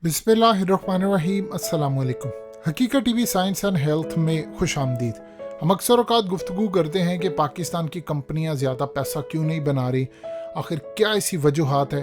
बिस्मिल्लाहिर्रहमानिर्रहीम। अस्सलाम वालेकुम। हकीकत टीवी साइंस एंड हेल्थ में खुश आमदीद। हम अक्सर औकात गुफ्तगू करते हैं कि पाकिस्तान की कंपनियां ज़्यादा पैसा क्यों नहीं बना रही, आखिर क्या ऐसी वजूहात है।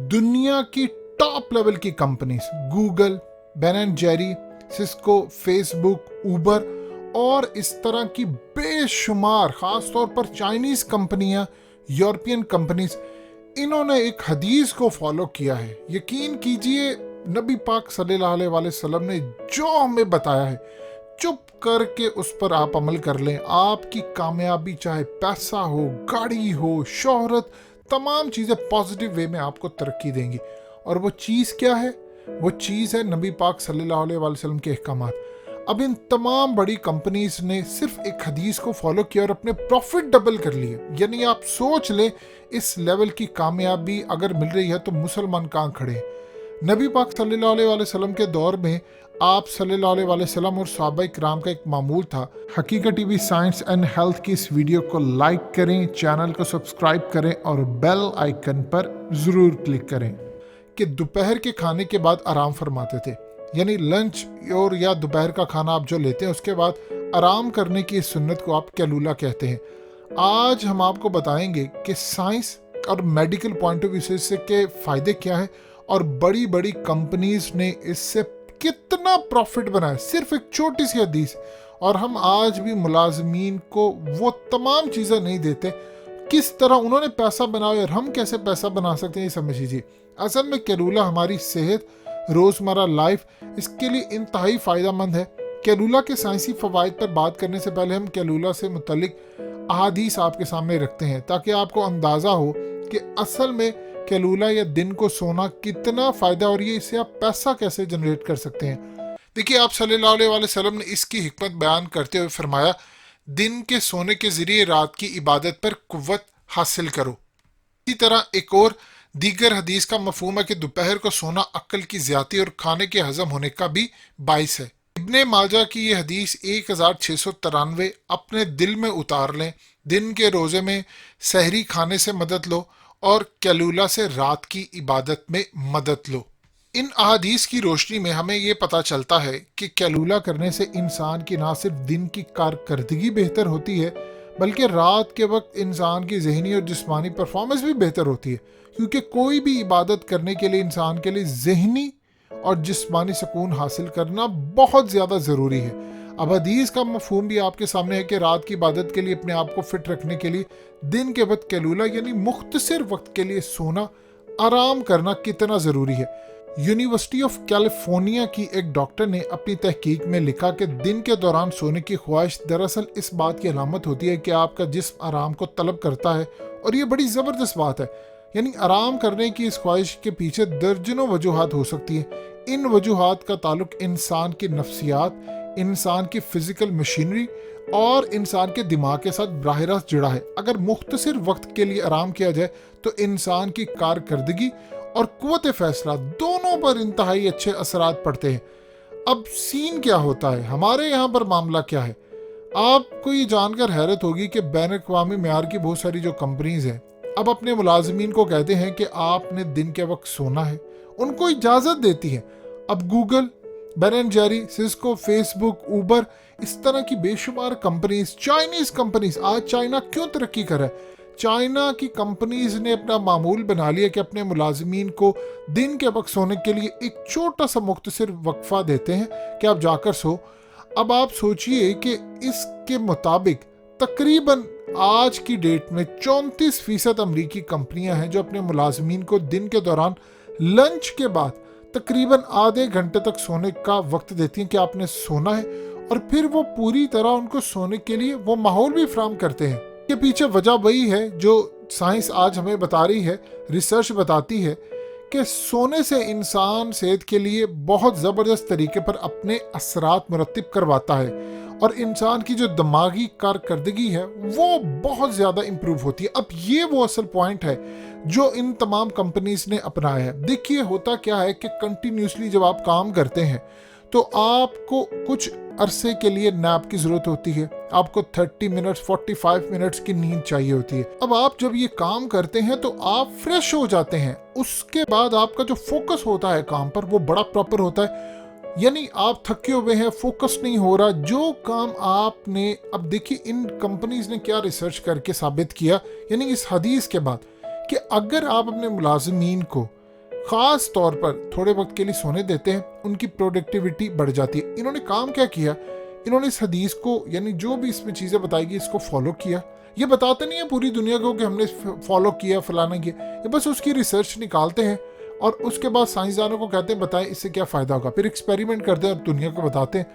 दुनिया की टॉप लेवल की companies Google, Ben and Jerry, Cisco, Facebook, Uber और इस तरह की बेशुमार ख़ास तौर पर चाइनीज़ कंपनियां, यूरोपियन कंपनीज, इन्होंने एक हदीस को फॉलो किया है। यकीन कीजिए, नबी पाक सल्लल्लाहु अलैहि वसल्लम ने जो हमें बताया है, चुप करके उस पर आप अमल कर लें। आपकी कामयाबी, चाहे पैसा हो, गाड़ी हो, शोहरत, तमाम चीज़ें पॉजिटिव वे में आपको तरक्की देंगी। और वो चीज़ क्या है? वो चीज़ है नबी पाक सल्लल्लाहु अलैहि वसल्लम के अहकामात। अब इन तमाम बड़ी कंपनीज ने सिर्फ एक हदीस को फॉलो किया और अपने प्रॉफिट डबल कर लिए। यानी आप सोच ले, इस लेवल की कामयाबी अगर मिल रही है तो मुसलमान कहाँ खड़े हैं। नबी पाक सल्लल्लाहु अलैहि वसल्लम के दौर में आप सल्लल्लाहु अलैहि वसल्लम और सहाबा इकराम का एक मामूल था। हकीकत टीवी साइंस एंड हेल्थ की इस वीडियो को लाइक करें, चैनल को सब्सक्राइब करें और बेल आइकन पर ज़रूर क्लिक करें कि दोपहर के खाने के बाद आराम फरमाते थे। यानी लंच और या दोपहर का खाना आप जो लेते हैं उसके बाद आराम करने की इस सुन्नत को आप कैलूला कहते हैं। आज हम आपको बताएंगे कि साइंस और मेडिकल पॉइंट ऑफ व्यू से इससे के फ़ायदे क्या है और बड़ी बड़ी कंपनीज ने इससे कितना प्रॉफिट बनाया, सिर्फ एक छोटी सी हदीस। और हम आज भी मुलाजमीन को वो तमाम चीज़ें नहीं देते, किस तरह उन्होंने पैसा बनाया और हम कैसे पैसा बना सकते हैं, ये समझ लीजिए। असल में कैलूला हमारी सेहत, रोज़मर्रा लाइफ, इसके लिए इंतहाई फ़ायदा मंद है। कैलूला के साइंसी फ़वाइद पर बात करने से पहले हम कैलूला से मुतल्लिक अहादीस आपके सामने रखते हैं ताकि आपको अंदाज़ा हो कि असल में कैलूला या दिन को सोना कितना फ़ायदा और ये इससे आप पैसा कैसे जनरेट कर सकते हैं। देखिए, आप सल्लल्लाहु अलैहि वसल्लम ने इसकी हिकमत बयान करते हुए फरमाया, दिन के सोने के ज़रिए रात की इबादत पर कुव्वत हासिल करो। इसी तरह एक और दीगर हदीस का मफहूम है कि दोपहर को सोना अक्ल की ज़्यादती और खाने के हजम होने का भी बाइस है। इब्ने माजा की ये हदीस 1693 अपने दिल में उतार लें। दिन के रोज़े में सहरी खाने से मदद लो और कैलूला से रात की इबादत में मदद लो। इन अहादीस की रोशनी में हमें ये पता चलता है कि कैलूला करने से इंसान की ना सिर्फ दिन की कारकर्दगी बेहतर होती है बल्कि रात के वक्त इंसान की जहनी और जिस्मानी परफॉर्मेंस भी बेहतर होती है, क्योंकि कोई भी इबादत करने के लिए इंसान के लिए जहनी और जिस्मानी सुकून हासिल करना बहुत ज़्यादा ज़रूरी है। अब हदीस का मफहूम भी आपके सामने है कि रात की इबादत के लिए अपने आप को फिट रखने के लिए दिन के वक्त कैलूला यानी मुख्तसर वक्त के लिए सोना, आराम करना कितना ज़रूरी है। यूनिवर्सिटी ऑफ कैलिफोर्निया की एक डॉक्टर ने अपनी तहकीक में लिखा कि दिन के दौरान सोने की ख्वाहिश दरअसल इस बात की अलामत होती है कि आपका जिस्म आराम को तलब करता है, और ये बड़ी ज़बरदस्त बात है। यानी आराम करने की इस ख्वाहिश के पीछे दर्जनों वजूहात हो सकती है। इन वजूहात का ताल्लुक इंसान की नफ्सियात, इंसान की फिजिकल मशीनरी और इंसान के दिमाग के साथ बराह रास्त जुड़ा है। अगर मुख्तसर वक्त के लिए आराम किया जाए तो इंसान की कारकर्दगी और कुव्वत फैसला दोनों पर इंतहाई अच्छे असरात पड़ते हैं। अब सीन क्या होता है, हमारे यहाँ पर मामला क्या है? आपको ये जानकर हैरत होगी कि बैन अवी मेयार की बहुत सारी जो कंपनीज हैं अब अपने मुलाजमीन को कहते हैं कि आपने दिन के वक्त सोना है, उनको इजाज़त देती है। अब Google, Ben and Jerry, Cisco, Facebook, Uber, इस तरह की बेशुमार कंपनीज, चाइनीज़ कंपनीज, आज चाइना क्यों तरक्की कर रहा है? चाइना की कंपनीज ने अपना मामूल बना लिया कि अपने मुलाजमीन को दिन के वक्त सोने के लिए एक छोटा सा मुख्तसर वक्फा देते हैं कि आप जाकर सो। अब आप सोचिए कि इसके मुताबिक तकरीबन आज की डेट में 34% अमरीकी कंपनियां हैं जो अपने मुलाजमीन को दिन के दौरान लंच के बाद तकरीबन आधे घंटे तक सोने का वक्त देती हैं कि आपने सोना है, और फिर वो पूरी तरह उनको सोने के लिए वो माहौल भी फराहम करते हैं। के पीछे वजह वही है जो साइंस आज हमें बता रही है, रिसर्च बताती है कि सोने से इंसान सेहत के लिए बहुत ज़बरदस्त तरीके पर अपने असरात मुरत्तिब करवाता है और इंसान की जो दिमागी कारकर्दगी है वो बहुत ज़्यादा इम्प्रूव होती है। अब ये वो असल पॉइंट है जो इन तमाम कंपनीज ने अपनाया है। देखिए, होता क्या है कि कंटिन्यूसली जब आप काम करते हैं تو آپ کو کچھ عرصے کے لیے نیپ کی ضرورت ہوتی ہے. آپ کو 30 منٹس 45 منٹس کی نیند چاہیے ہوتی ہے. اب آپ جب یہ کام کرتے ہیں تو آپ فریش ہو جاتے ہیں. اس کے بعد آپ کا جو فوکس ہوتا ہے کام پر وہ بڑا پراپر ہوتا ہے. یعنی آپ تھکے ہوئے ہیں, فوکس نہیں ہو رہا. جو کام آپ نے, اب دیکھیے ان کمپنیز نے کیا ریسرچ کر کے ثابت کیا, یعنی اس حدیث کے بعد, کہ اگر آپ اپنے ملازمین کو خاص طور پر تھوڑے وقت کے لیے سونے دیتے ہیں, ان کی پروڈکٹیوٹی بڑھ جاتی ہے. انہوں نے کام کیا کیا, انہوں نے اس حدیث کو, یعنی جو بھی اس میں چیزیں بتائی گئی, اس کو فالو کیا. یہ بتاتے نہیں ہیں پوری دنیا کو کہ ہم نے فالو کیا فلانا کیا, یہ بس اس کی ریسرچ نکالتے ہیں اور اس کے بعد سائنسدانوں کو کہتے ہیں بتائیں اس سے کیا فائدہ ہوگا, پھر ایکسپیریمنٹ کرتے ہیں اور دنیا کو بتاتے ہیں.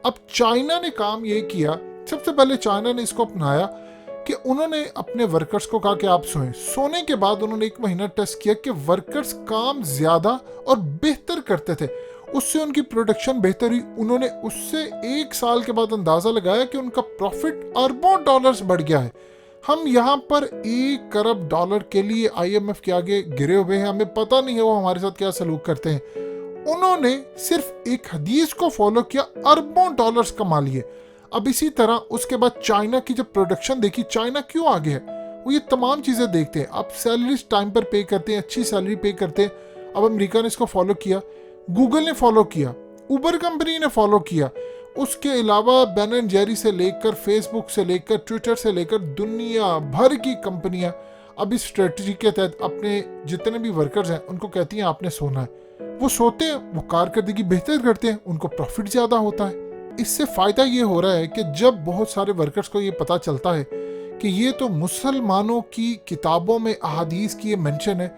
اب چائنا نے کام یہ کیا, سب سے پہلے چائنا نے اس کو اپنایا کہ انہوں نے اپنے ورکرز کو کہا کہ آپ سوئیں. سونے کے بعد انہوں نے 1 مہینہ ٹیسٹ کیا کہ ورکرز کام زیادہ اور بہتر کرتے تھے, اس سے ان کی پروڈکشن بہتر ہوئی. انہوں نے اس سے 1 سال کے بعد اندازہ لگایا کہ ان کا پروفٹ اربوں ڈالرز بڑھ گیا ہے. ہم یہاں پر $1 کروڑ کے لیے IMF کے آگے گرے ہوئے ہیں, ہمیں پتہ نہیں ہے وہ ہمارے ساتھ کیا سلوک کرتے ہیں. انہوں نے صرف ایک حدیث کو فالو کیا, اربوں ڈالرز کما لیے. اب اسی طرح اس کے بعد چائنا کی جب پروڈکشن دیکھی, چائنا کیوں آگے ہے, وہ یہ تمام چیزیں دیکھتے ہیں. آپ سیلریز ٹائم پر پے کرتے ہیں, اچھی سیلری پے کرتے ہیں. اب امریکہ نے اس کو فالو کیا, گوگل نے فالو کیا, اوبر کمپنی نے فالو کیا. اس کے علاوہ بین اینڈ جیری سے لے کر فیس بک سے لے کر ٹویٹر سے لے کر دنیا بھر کی کمپنیاں اب اس اسٹریٹجی کے تحت اپنے جتنے بھی ورکرز ہیں ان کو کہتی ہیں آپ نے سونا ہے. وہ سوتے ہیں, وہ کارکردگی بہتر کرتے ہیں, ان کو پروفٹ زیادہ ہوتا ہے. اس سے فائدہ یہ ہو رہا ہے کہ جب بہت سارے ورکرز کو یہ پتہ چلتا ہے کہ یہ تو مسلمانوں کی کتابوں میں احادیث کی یہ منشن ہے,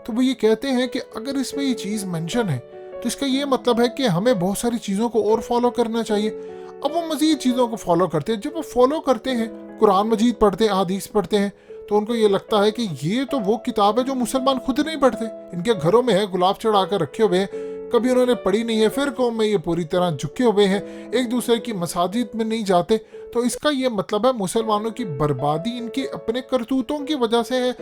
تو وہ یہ کہتے ہیں کہ اگر اس میں یہ چیز منشن ہے تو اس کا یہ مطلب ہے کہ ہمیں بہت ساری چیزوں کو اور فالو کرنا چاہیے. اب وہ مزید چیزوں کو فالو کرتے ہیں. جب وہ فالو کرتے ہیں, قرآن مجید پڑھتے ہیں, احادیث پڑھتے ہیں, تو ان کو یہ لگتا ہے کہ یہ تو وہ کتاب ہے جو مسلمان خود نہیں پڑھتے, ان کے گھروں میں ہے, گلاب چڑھا کر رکھے ہوئے ہیں, کبھی انہوں نے پڑھی نہیں ہے, فرقوں میں یہ پوری طرح جھکے ہوئے ہیں, ایک دوسرے کی مساجد میں نہیں جاتے. تو اس کا یہ مطلب ہے مسلمانوں کی بربادی ان کے اپنے کرتوتوں کی وجہ سے ہے.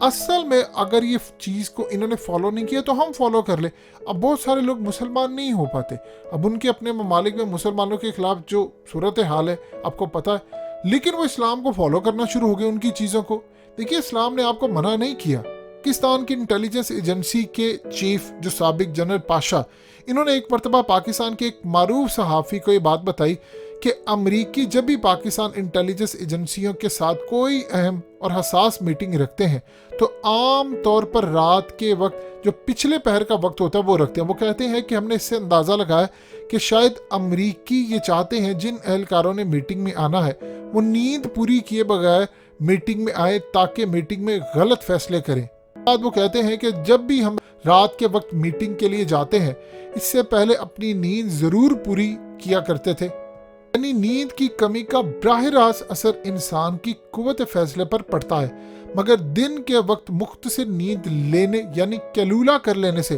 اصل میں اگر یہ چیز کو انہوں نے فالو نہیں کیا تو ہم فالو کر لیں. اب بہت سارے لوگ مسلمان نہیں ہو پاتے, اب ان کے اپنے ممالک میں مسلمانوں کے خلاف جو صورتحال ہے آپ کو پتہ ہے, لیکن وہ اسلام کو فالو کرنا شروع ہو گئے, ان کی چیزوں کو. دیکھیے اسلام نے آپ کو منع نہیں کیا. پاکستان کی انٹیلیجنس ایجنسی کے چیف جو سابق جنرل پاشا, انہوں نے ایک مرتبہ پاکستان کے ایک معروف صحافی کو یہ بات بتائی کہ امریکی جب بھی پاکستان انٹیلیجنس ایجنسیوں کے ساتھ کوئی اہم اور حساس میٹنگ رکھتے ہیں تو عام طور پر رات کے وقت جو پچھلے پہر کا وقت ہوتا ہے وہ رکھتے ہیں. وہ کہتے ہیں کہ ہم نے اس سے اندازہ لگایا کہ شاید امریکی یہ چاہتے ہیں جن اہلکاروں نے میٹنگ میں آنا ہے وہ نیند پوری کیے بغیر میٹنگ میں آئے تاکہ میٹنگ میں غلط فیصلے کریں. بعد وہ کہتے ہیں کہ جب بھی ہم رات کے وقت میٹنگ کے لیے جاتے ہیں اس سے پہلے اپنی نیند ضرور پوری کیا کرتے تھے. یعنی نیند کی کمی کا براہ راست اثر انسان کی قوت فیصلے پر پڑتا ہے, مگر دن کے وقت مختصر نیند لینے یعنی کیلولا کر لینے سے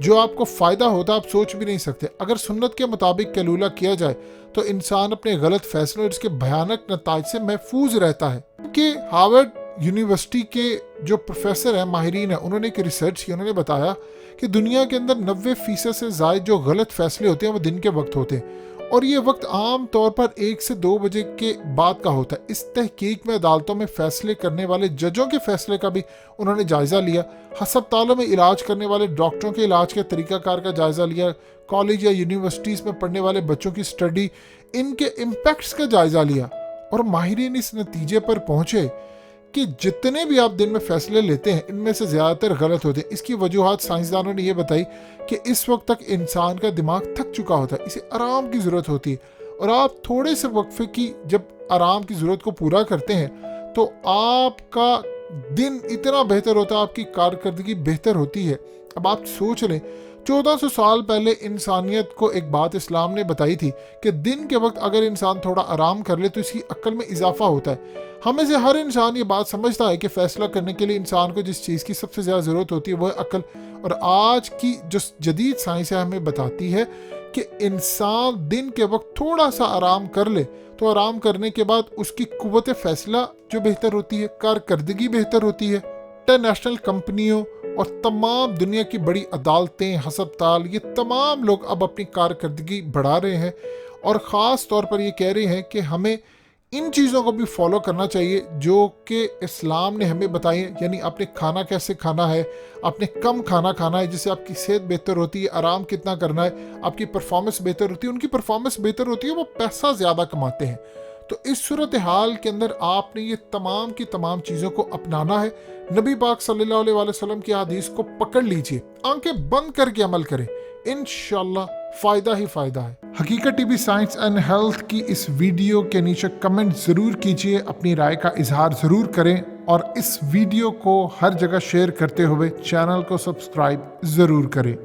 جو آپ کو فائدہ ہوتا ہے آپ سوچ بھی نہیں سکتے. اگر سنت کے مطابق کیلولا کیا جائے تو انسان اپنے غلط فیصلوں اور اس کے بھیانک نتائج سے محفوظ رہتا ہے. کہ ہارورڈ یونیورسٹی کے جو پروفیسر ہیں, ماہرین ہیں, انہوں نے ایک ریسرچ کی, انہوں نے بتایا کہ دنیا کے اندر 90% سے زائد جو غلط فیصلے ہوتے ہیں وہ دن کے وقت ہوتے ہیں, اور یہ وقت عام طور پر 1 سے 2 بجے کے بعد کا ہوتا ہے. اس تحقیق میں عدالتوں میں فیصلے کرنے والے ججوں کے فیصلے کا بھی انہوں نے جائزہ لیا, ہسپتالوں میں علاج کرنے والے ڈاکٹروں کے علاج کے طریقہ کار کا جائزہ لیا, کالج یا یونیورسٹیز میں پڑھنے والے بچوں کی سٹڈی, ان کے امپیکٹس کا جائزہ لیا, اور ماہرین اس نتیجے پر پہنچے کہ جتنے بھی آپ دن میں فیصلے لیتے ہیں ان میں سے زیادہ تر غلط ہوتے ہیں. اس کی وجوہات سائنسدانوں نے یہ بتائی کہ اس وقت تک انسان کا دماغ تھک چکا ہوتا ہے, اسے آرام کی ضرورت ہوتی ہے, اور آپ تھوڑے سے وقفے کی جب آرام کی ضرورت کو پورا کرتے ہیں تو آپ کا دن اتنا بہتر ہوتا ہے, آپ کی کارکردگی بہتر ہوتی ہے. اب آپ سوچ لیں 1400 سال پہلے انسانیت کو ایک بات اسلام نے بتائی تھی کہ دن کے وقت اگر انسان تھوڑا آرام کر لے تو اس کی عقل میں اضافہ ہوتا ہے. ہمیں سے ہر انسان یہ بات سمجھتا ہے کہ فیصلہ کرنے کے لیے انسان کو جس چیز کی سب سے زیادہ ضرورت ہوتی ہے وہ ہے عقل, اور آج کی جو جدید سائنس ہے ہمیں بتاتی ہے کہ انسان دن کے وقت تھوڑا سا آرام کر لے تو آرام کرنے کے بعد اس کی قوت فیصلہ جو بہتر ہوتی ہے, کارکردگی بہتر ہوتی ہے. انٹرنیشنل کمپنیوں और तमाम दुनिया की बड़ी अदालतें, हस्पताल, ये तमाम लोग अब अपनी कारकर्दगी बढ़ा रहे हैं और ख़ास तौर पर ये कह रहे हैं कि हमें इन चीज़ों को भी फॉलो करना चाहिए जो कि इस्लाम ने हमें बताई है। यानी आपने खाना कैसे खाना है, आपने कम खाना खाना है जिससे आपकी सेहत बेहतर होती है, आराम कितना करना है, आपकी परफॉर्मेंस बेहतर होती है। उनकी परफॉर्मेंस बेहतर होती है, वो पैसा ज़्यादा कमाते हैं। तो इस सूरत हाल के अंदर आपने ये तमाम की तमाम चीज़ों को अपनाना है। नबी पाक सल्लल्लाहु अलैहि वसल्लम की हदीस को पकड़ लीजिए, आंखें बंद करके अमल करें, इंशाल्लाह फ़ायदा ही फ़ायदा है। हकीकत टीवी साइंस एंड हेल्थ की इस वीडियो के नीचे कमेंट ज़रूर कीजिए, अपनी राय का इजहार ज़रूर करें और इस वीडियो को हर जगह शेयर करते हुए चैनल को सब्सक्राइब ज़रूर करें।